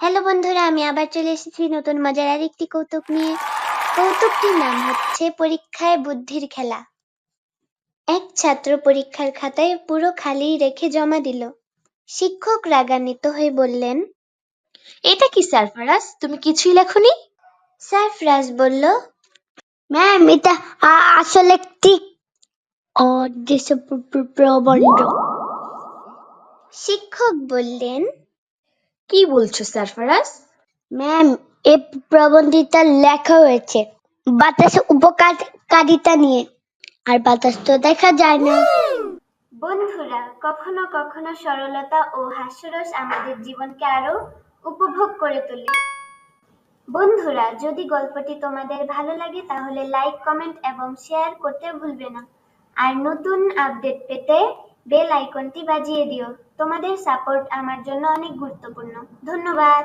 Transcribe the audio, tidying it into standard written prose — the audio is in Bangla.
হ্যালো বন্ধুরা, আমি আবার চলে এসেছি নতুন মজার আরেকটি কৌতুক নিয়ে। কৌতুকটির নাম হচ্ছে পরীক্ষায় বুদ্ধির খেলা। এক ছাত্র পরীক্ষার খাতায় পুরো খালি রেখে জমা দিল। শিক্ষক রাগান্বিত হয়ে বললেন, এটা কি সারফারাজ, তুমি কিছুই লেখনি? সারফরাজ বলল, ম্যাম, এটা আসলে একটি অদৃশ্য প্রবন্ধ। শিক্ষক বললেন, কি বলছো সারফারাজ? ম্যাম, এই প্রবন্ধটা লেখা হয়েছে বাতাসের উপকারিতা নিয়ে, আর বাতাস তো দেখা যায় না। বন্ধুরা, কখনো কখনো সরলতা ও হাস্যরস আমাদের জীবনকে আরো উপভোগ করে তোলে। বন্ধুরা, যদি গল্পটি তোমাদের ভালো লাগে তাহলে লাইক, কমেন্ট এবং শেয়ার করতে ভুলবে না। আর নতুন আপডেট পেতে বেল আইকনটি বাজিয়ে দিও। তোমাদের সাপোর্ট আমার জন্য অনেক গুরুত্বপূর্ণ। ধন্যবাদ।